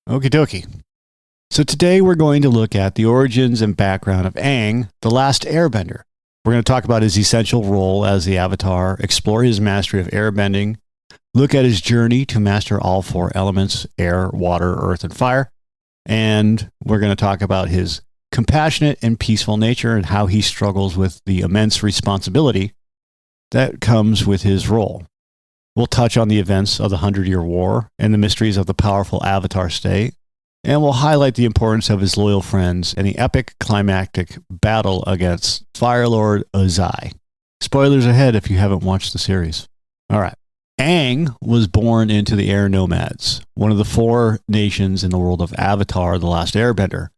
Okie dokie. So today we're going to look at the origins and background of Aang, the Last Airbender. We're going to talk about his essential role as the Avatar, explore his mastery of airbending, look at his journey to master all four elements, air, water, earth, and fire. And we're going to talk about his compassionate and peaceful nature and how he struggles with the immense responsibility that comes with his role. We'll touch on the events of the 100-Year War and the mysteries of the powerful Avatar state, and we'll highlight the importance of his loyal friends and the epic climactic battle against Fire Lord Ozai. Spoilers ahead if you haven't watched the series. All right. Aang was born into the Air Nomads, one of the four nations in the world of Avatar, the Last Airbender.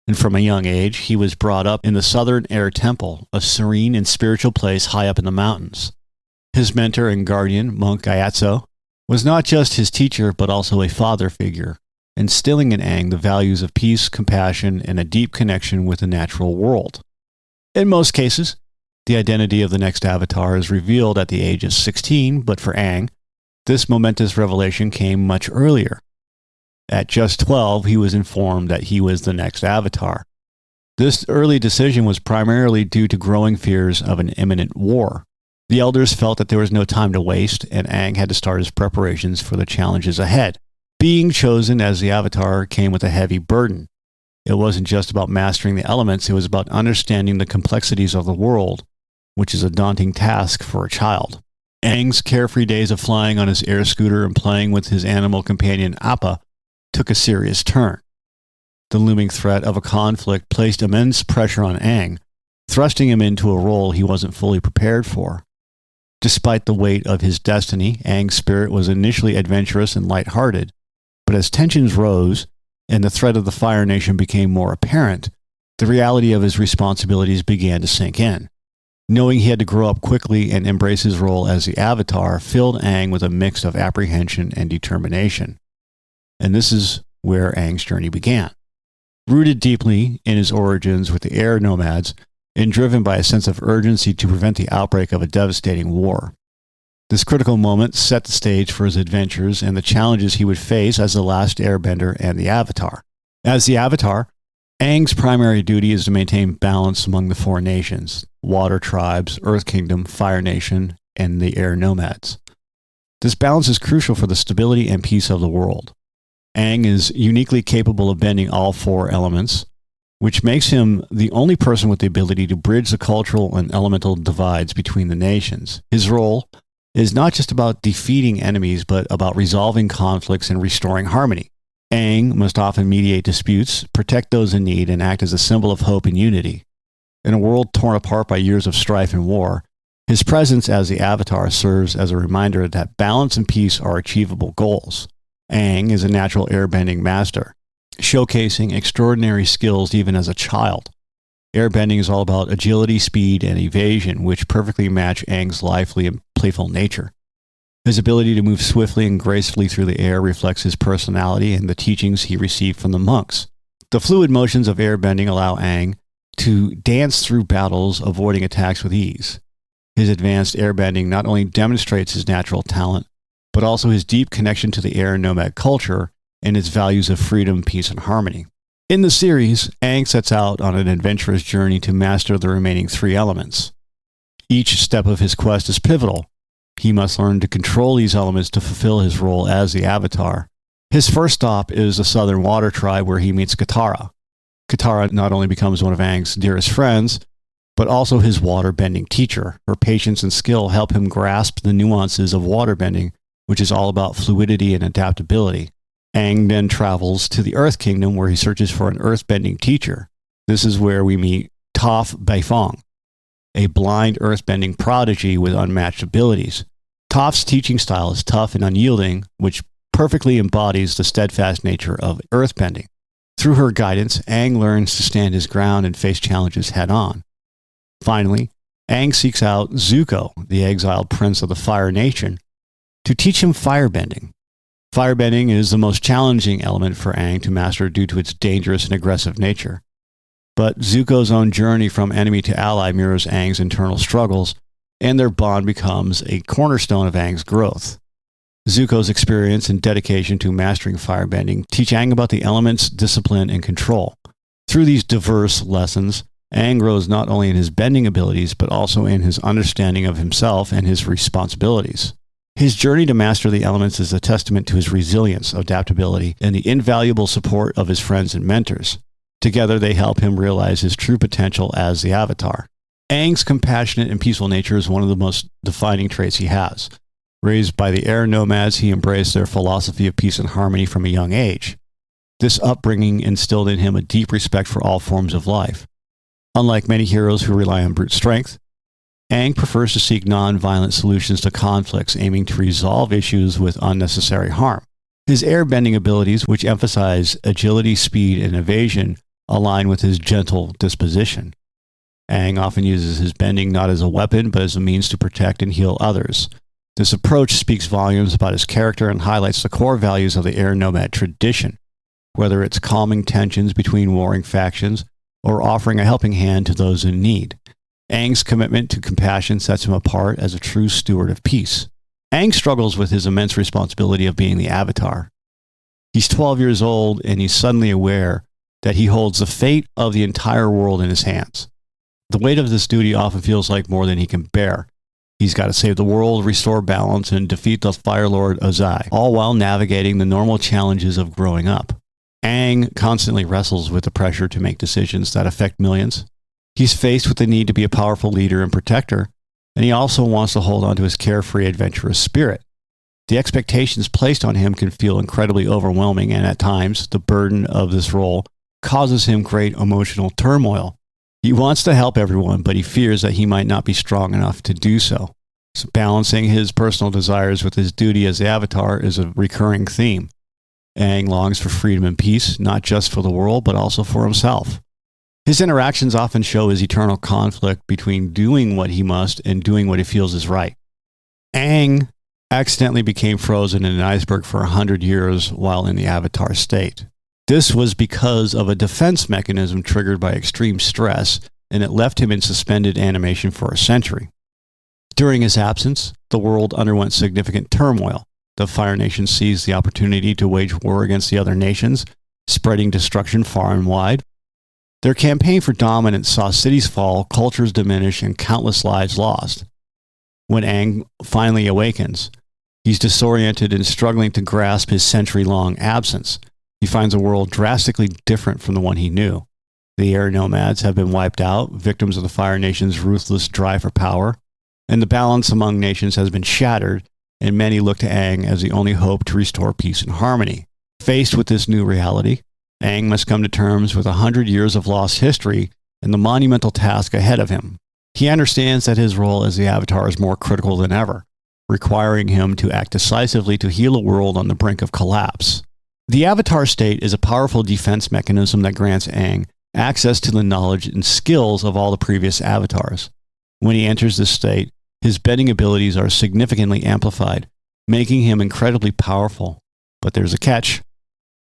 And from a young age, he was brought up in the Southern Air Temple, a serene and spiritual place high up in the mountains. His mentor and guardian, Monk Gyatso, was not just his teacher, but also a father figure, instilling in Aang the values of peace, compassion, and a deep connection with the natural world. In most cases, the identity of the next Avatar is revealed at the age of 16, but for Aang, this momentous revelation came much earlier. At just 12, he was informed that he was the next Avatar. This early decision was primarily due to growing fears of an imminent war. The elders felt that there was no time to waste, and Aang had to start his preparations for the challenges ahead. Being chosen as the Avatar came with a heavy burden. It wasn't just about mastering the elements, it was about understanding the complexities of the world, which is a daunting task for a child. Aang's carefree days of flying on his air scooter and playing with his animal companion Appa took a serious turn. The looming threat of a conflict placed immense pressure on Aang, thrusting him into a role he wasn't fully prepared for. Despite the weight of his destiny, Aang's spirit was initially adventurous and lighthearted, but as tensions rose and the threat of the Fire Nation became more apparent, the reality of his responsibilities began to sink in. Knowing he had to grow up quickly and embrace his role as the Avatar filled Aang with a mix of apprehension and determination. And this is where Aang's journey began. Rooted deeply in his origins with the Air Nomads, and driven by a sense of urgency to prevent the outbreak of a devastating war. This critical moment set the stage for his adventures and the challenges he would face as the Last Airbender and the Avatar. As the Avatar, Aang's primary duty is to maintain balance among the four nations: Water Tribes, Earth Kingdom, Fire Nation, and the Air Nomads. This balance is crucial for the stability and peace of the world. Aang is uniquely capable of bending all four elements, which makes him the only person with the ability to bridge the cultural and elemental divides between the nations. His role is not just about defeating enemies, but about resolving conflicts and restoring harmony. Aang must often mediate disputes, protect those in need, and act as a symbol of hope and unity. In a world torn apart by years of strife and war, his presence as the Avatar serves as a reminder that balance and peace are achievable goals. Aang is a natural airbending master, showcasing extraordinary skills even as a child. Airbending is all about agility, speed, and evasion, which perfectly match Aang's lively and playful nature. His ability to move swiftly and gracefully through the air reflects his personality and the teachings he received from the monks. The fluid motions of airbending allow Aang to dance through battles, avoiding attacks with ease. His advanced airbending not only demonstrates his natural talent, but also his deep connection to the Air Nomad culture and its values of freedom, peace, and harmony. In the series, Aang sets out on an adventurous journey to master the remaining three elements. Each step of his quest is pivotal. He must learn to control these elements to fulfill his role as the Avatar. His first stop is the Southern Water Tribe, where he meets Katara. Katara not only becomes one of Aang's dearest friends, but also his water-bending teacher. Her patience and skill help him grasp the nuances of waterbending, which is all about fluidity and adaptability. Aang then travels to the Earth Kingdom, where he searches for an earthbending teacher. This is where we meet Toph Beifong, a blind earthbending prodigy with unmatched abilities. Toph's teaching style is tough and unyielding, which perfectly embodies the steadfast nature of earthbending. Through her guidance, Aang learns to stand his ground and face challenges head-on. Finally, Aang seeks out Zuko, the exiled prince of the Fire Nation, to teach him firebending. Firebending is the most challenging element for Aang to master due to its dangerous and aggressive nature. But Zuko's own journey from enemy to ally mirrors Aang's internal struggles, and their bond becomes a cornerstone of Aang's growth. Zuko's experience and dedication to mastering firebending teach Aang about the elements, discipline, and control. Through these diverse lessons, Aang grows not only in his bending abilities, but also in his understanding of himself and his responsibilities. His journey to master the elements is a testament to his resilience, adaptability, and the invaluable support of his friends and mentors. Together, they help him realize his true potential as the Avatar. Aang's compassionate and peaceful nature is one of the most defining traits he has. Raised by the Air Nomads, he embraced their philosophy of peace and harmony from a young age. This upbringing instilled in him a deep respect for all forms of life. Unlike many heroes who rely on brute strength, Aang prefers to seek non-violent solutions to conflicts, aiming to resolve issues with unnecessary harm. His airbending abilities, which emphasize agility, speed, and evasion, align with his gentle disposition. Aang often uses his bending not as a weapon, but as a means to protect and heal others. This approach speaks volumes about his character and highlights the core values of the Air Nomad tradition, whether it's calming tensions between warring factions or offering a helping hand to those in need. Aang's commitment to compassion sets him apart as a true steward of peace. Aang struggles with his immense responsibility of being the Avatar. He's 12 years old, and he's suddenly aware that he holds the fate of the entire world in his hands. The weight of this duty often feels like more than he can bear. He's got to save the world, restore balance, and defeat the Fire Lord Ozai, all while navigating the normal challenges of growing up. Aang constantly wrestles with the pressure to make decisions that affect millions. He's faced with the need to be a powerful leader and protector, and he also wants to hold on to his carefree, adventurous spirit. The expectations placed on him can feel incredibly overwhelming, and at times, the burden of this role causes him great emotional turmoil. He wants to help everyone, but he fears that he might not be strong enough to do so. So balancing his personal desires with his duty as the Avatar is a recurring theme. Aang longs for freedom and peace, not just for the world, but also for himself. His interactions often show his eternal conflict between doing what he must and doing what he feels is right. Aang accidentally became frozen in an iceberg for 100 years while in the Avatar state. This was because of a defense mechanism triggered by extreme stress, and it left him in suspended animation for a century. During his absence, the world underwent significant turmoil. The Fire Nation seized the opportunity to wage war against the other nations, spreading destruction far and wide. Their campaign for dominance saw cities fall, cultures diminish, and countless lives lost. When Aang finally awakens, he's disoriented and struggling to grasp his century-long absence. He finds a world drastically different from the one he knew. The Air Nomads have been wiped out, victims of the Fire Nation's ruthless drive for power, and the balance among nations has been shattered, and many look to Aang as the only hope to restore peace and harmony. Faced with this new reality, Aang must come to terms with 100 years of lost history and the monumental task ahead of him. He understands that his role as the Avatar is more critical than ever, requiring him to act decisively to heal a world on the brink of collapse. The Avatar state is a powerful defense mechanism that grants Aang access to the knowledge and skills of all the previous Avatars. When he enters this state, his bending abilities are significantly amplified, making him incredibly powerful. But there's a catch.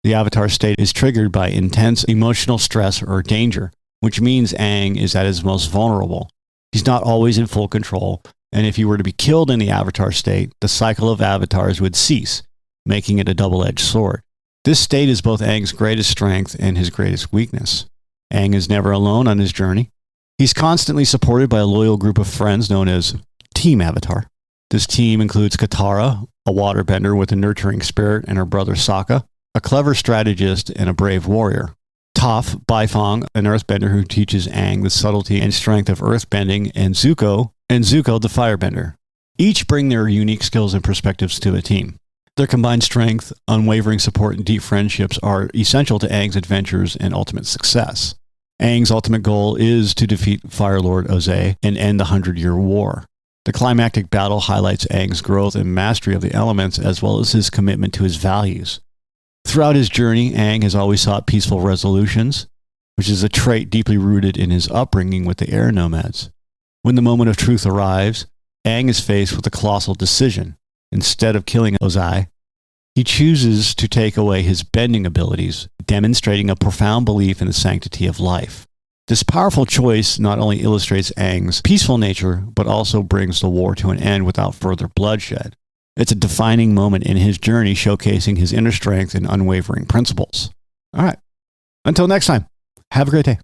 The Avatar state is triggered by intense emotional stress or danger, which means Aang is at his most vulnerable. He's not always in full control, and if he were to be killed in the Avatar state, the cycle of Avatars would cease, making it a double-edged sword. This state is both Aang's greatest strength and his greatest weakness. Aang is never alone on his journey. He's constantly supported by a loyal group of friends known as Team Avatar. This team includes Katara, a waterbender with a nurturing spirit, and her brother Sokka, a clever strategist and a brave warrior. Toph, Baifeng, an earthbender who teaches Aang the subtlety and strength of earthbending, and Zuko, the firebender. Each bring their unique skills and perspectives to the team. Their combined strength, unwavering support, and deep friendships are essential to Aang's adventures and ultimate success. Aang's ultimate goal is to defeat Fire Lord Ozai and end the 100-Year War. The climactic battle highlights Aang's growth and mastery of the elements, as well as his commitment to his values. Throughout his journey, Aang has always sought peaceful resolutions, which is a trait deeply rooted in his upbringing with the Air Nomads. When the moment of truth arrives, Aang is faced with a colossal decision. Instead of killing Ozai, he chooses to take away his bending abilities, demonstrating a profound belief in the sanctity of life. This powerful choice not only illustrates Aang's peaceful nature, but also brings the war to an end without further bloodshed. It's a defining moment in his journey, showcasing his inner strength and unwavering principles. All right. Until next time, have a great day.